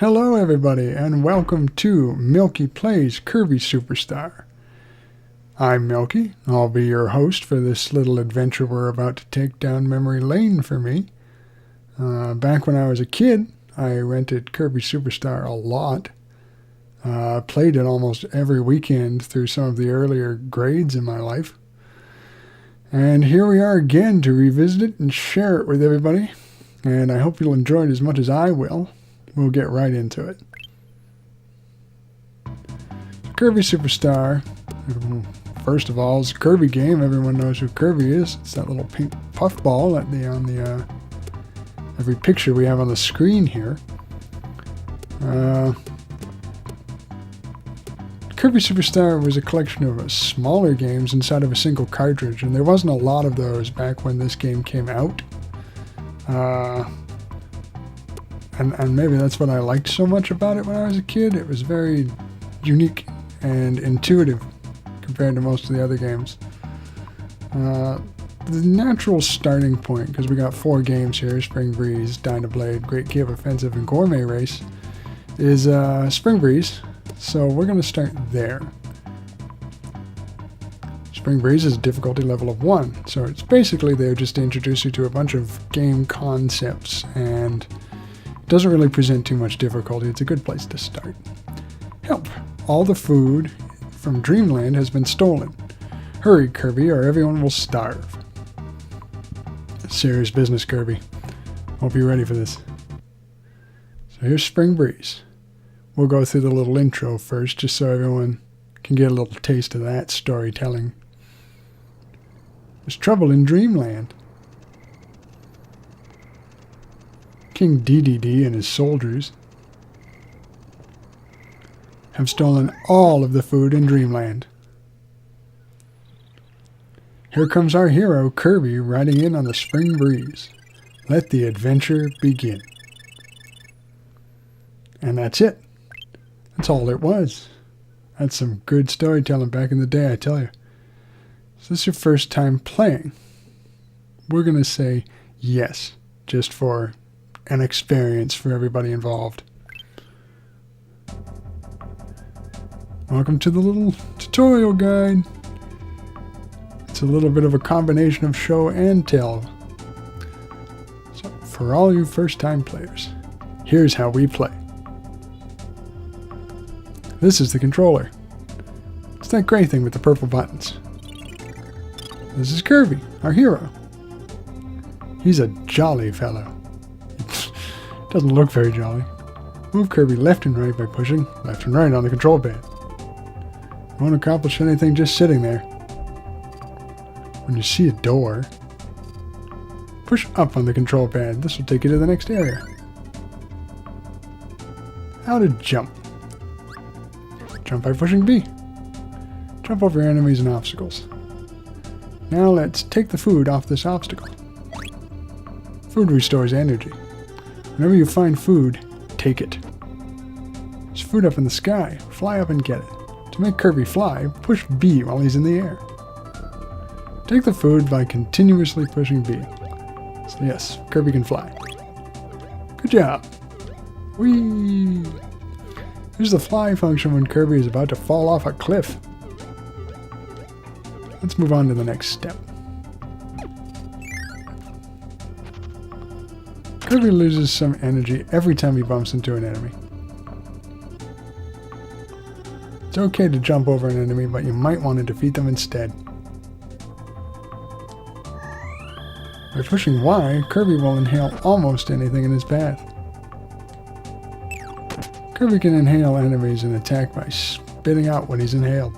Hello everybody and welcome to Milkie Plays Kirby Super Star. I'm Milkie. I'll be your host for this little adventure we're about to take down memory lane for me. Back when I was a kid, I rented Kirby Super Star a lot. Played it almost every weekend through some of the earlier grades in my life. And here we are again to revisit it and share it with everybody. And I hope you'll enjoy it as much as I will. We'll get right into it. Kirby Super Star, first of all, is a Kirby game. Everyone knows who Kirby is. It's that little pink puffball on the every picture we have on the screen here. Kirby Super Star was a collection of smaller games inside of a single cartridge, and there wasn't a lot of those back when this game came out. And maybe that's what I liked so much about it when I was a kid. It was very unique and intuitive compared to most of the other games. The natural starting point, because we got 4 games here, Spring Breeze, Dynablade, Great Cave Offensive, and Gourmet Race, is Spring Breeze. So we're going to start there. Spring Breeze is a difficulty level of 1. So it's basically there just to introduce you to a bunch of game concepts, and doesn't really present too much difficulty. It's a good place to start. Help! All the food from Dreamland has been stolen. Hurry, Kirby, or everyone will starve. Serious business, Kirby. Hope you're ready for this. So here's Spring Breeze. We'll go through the little intro first, just so everyone can get a little taste of that storytelling. There's trouble in Dreamland. King DDD and his soldiers have stolen all of the food in Dreamland. Here comes our hero, Kirby, riding in on the Spring Breeze. Let the adventure begin. And that's it. That's all it was. That's some good storytelling back in the day, I tell you. Is this your first time playing? We're going to say yes, just for an experience for everybody involved. Welcome to the little tutorial guide. It's a little bit of a combination of show and tell. So for all you first-time players, here's how we play. This is the controller. It's that gray thing with the purple buttons. This is Kirby, our hero. He's a jolly fellow. Doesn't look very jolly. Move Kirby left and right by pushing left and right on the control pad. You won't accomplish anything just sitting there. When you see a door, push up on the control pad. This will take you to the next area. How to jump. Jump by pushing B. Jump over enemies and obstacles. Now let's take the food off this obstacle. Food restores energy. Whenever you find food, take it. There's food up in the sky. Fly up and get it. To make Kirby fly, push B while he's in the air. Take the food by continuously pushing B. So yes, Kirby can fly. Good job. Whee! Here's the fly function when Kirby is about to fall off a cliff. Let's move on to the next step. Kirby loses some energy every time he bumps into an enemy. It's okay to jump over an enemy, but you might want to defeat them instead. By pushing Y, Kirby will inhale almost anything in his path. Kirby can inhale enemies and attack by spitting out what he's inhaled.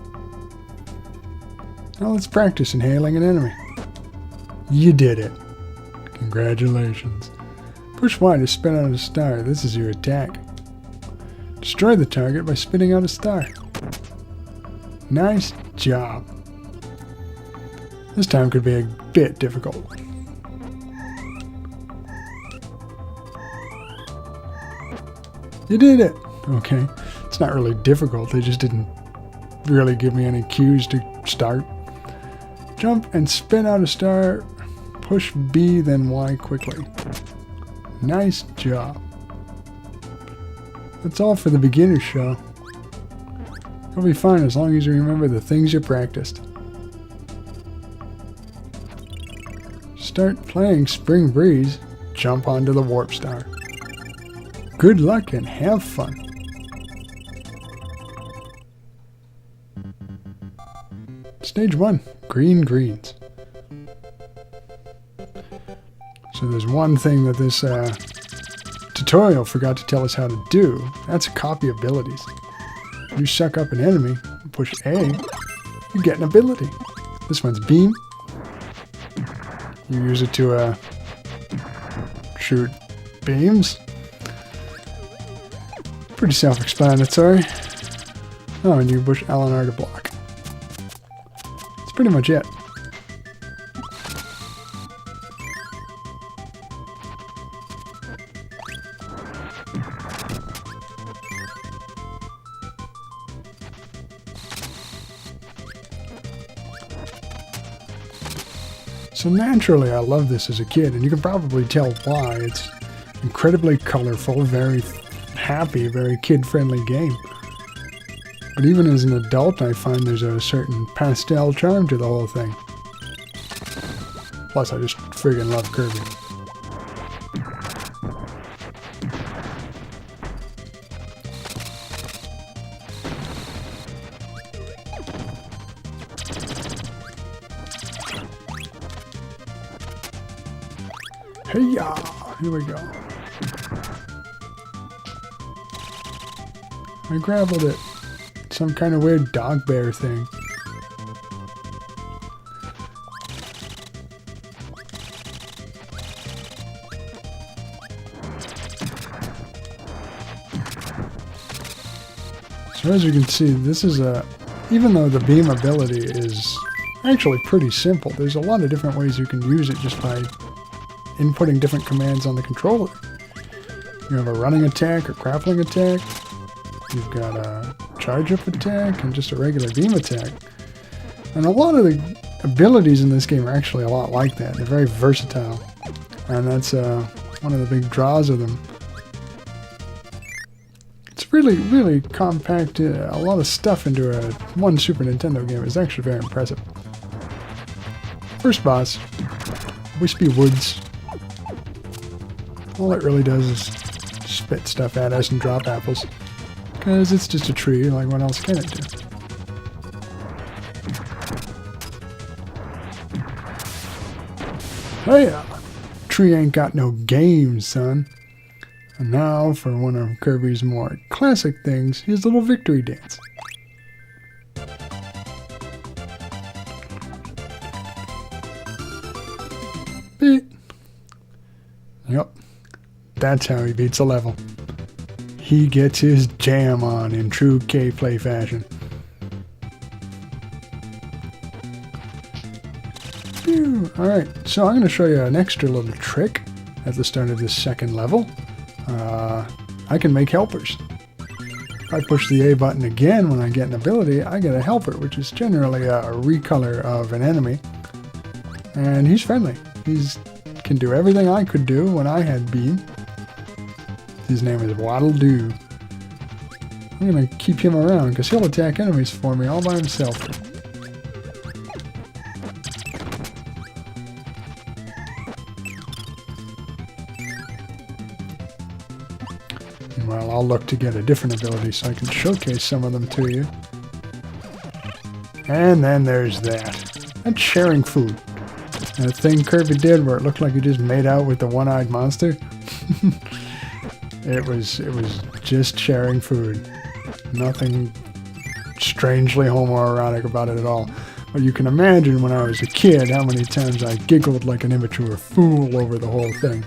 Now let's practice inhaling an enemy. You did it. Congratulations. Push Y to spit out a star. This is your attack. Destroy the target by spitting out a star. Nice job. This time could be a bit difficult. You did it! Okay, it's not really difficult. They just didn't really give me any cues to start. Jump and spit out a star. Push B, then Y quickly. Nice job. That's all for the beginner show. You'll be fine as long as you remember the things you practiced. Start playing Spring Breeze, jump onto the Warp Star. Good luck and have fun. Stage 1, Green Greens. So there's one thing that this tutorial forgot to tell us how to do. That's copy abilities. You suck up an enemy, push A, you get an ability. This one's Beam. You use it to shoot beams. Pretty self-explanatory. Oh, and you push L and R to block. That's pretty much it. So naturally, I loved this as a kid, and you can probably tell why. It's incredibly colorful, very happy, very kid-friendly game. But even as an adult, I find there's a certain pastel charm to the whole thing. Plus, I just friggin' love Kirby. Hey-ya! Here we go. I graveled it. Some kind of weird dog bear thing. So as you can see, this is even though the beam ability is actually pretty simple, there's a lot of different ways you can use it just by inputting different commands on the controller. You have a running attack or grappling attack. You've got a charge up attack and just a regular beam attack. And a lot of the abilities in this game are actually a lot like that. They're very versatile. And that's one of the big draws of them. It's really, really compact. A lot of stuff into one Super Nintendo game is actually very impressive. First boss, Wispy Woods. All it really does is spit stuff at us and drop apples. Because it's just a tree, like what else can it do? Hey, tree ain't got no game, son. And now for one of Kirby's more classic things, his little victory dance. Beat. Yep. That's how he beats a level. He gets his jam on in true K-Play fashion. Alright, so I'm going to show you an extra little trick at the start of this second level. I can make helpers. If I push the A button again when I get an ability, I get a helper, which is generally a recolor of an enemy. And he's friendly. He can do everything I could do when I had Beam. His name is Waddle Doo. I'm going to keep him around because he'll attack enemies for me all by himself. Well, I'll look to get a different ability so I can showcase some of them to you. And then there's that. That's sharing food. That thing Kirby did where it looked like he just made out with the one-eyed monster. It was just sharing food. Nothing strangely homoerotic about it at all. But you can imagine when I was a kid how many times I giggled like an immature fool over the whole thing.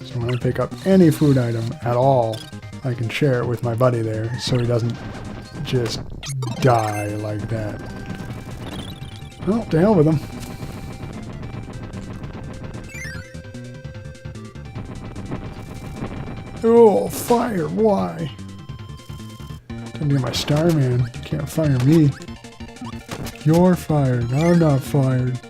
So when I pick up any food item at all, I can share it with my buddy there so he doesn't just die like that. Well, to hell with him. Oh, fire, why? Time to get my star, man. You can't fire me. You're fired. I'm not fired.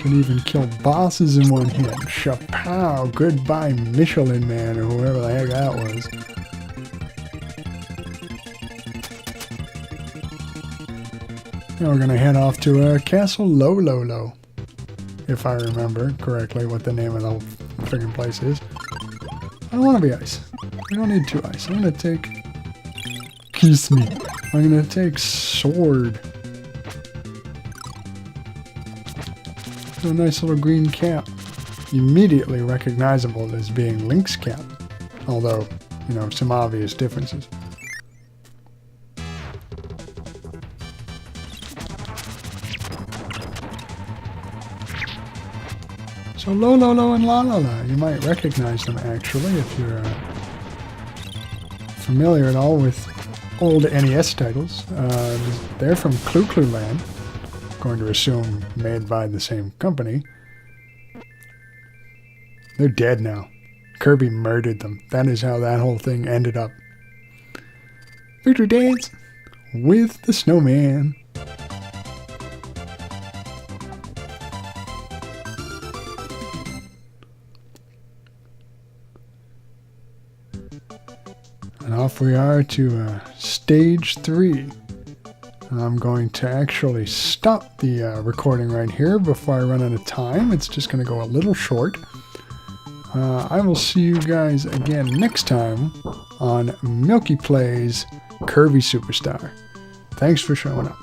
Can even kill bosses in one hit. Chapow! Goodbye, Michelin Man, or whoever the heck that was. Now we're gonna head off to Castle Low. If I remember correctly what the name of the whole friggin' place is. I don't want to be ice. We don't need 2 ice. I'm gonna take... Kiss me. I'm gonna take sword. A nice little green cap. Immediately recognizable as being Link's cap. Although, you know, some obvious differences. So Lo and La, you might recognize them actually if you're familiar at all with old NES titles. They're from Clu Land. Going to assume made by the same company. They're dead now. Kirby murdered them. That is how that whole thing ended up. Victory Dance with the Snowman. And off we are to stage 3. I'm going to actually stop the recording right here before I run out of time. It's just going to go a little short. I will see you guys again next time on Milkie Plays Kirby Super Star. Thanks for showing up.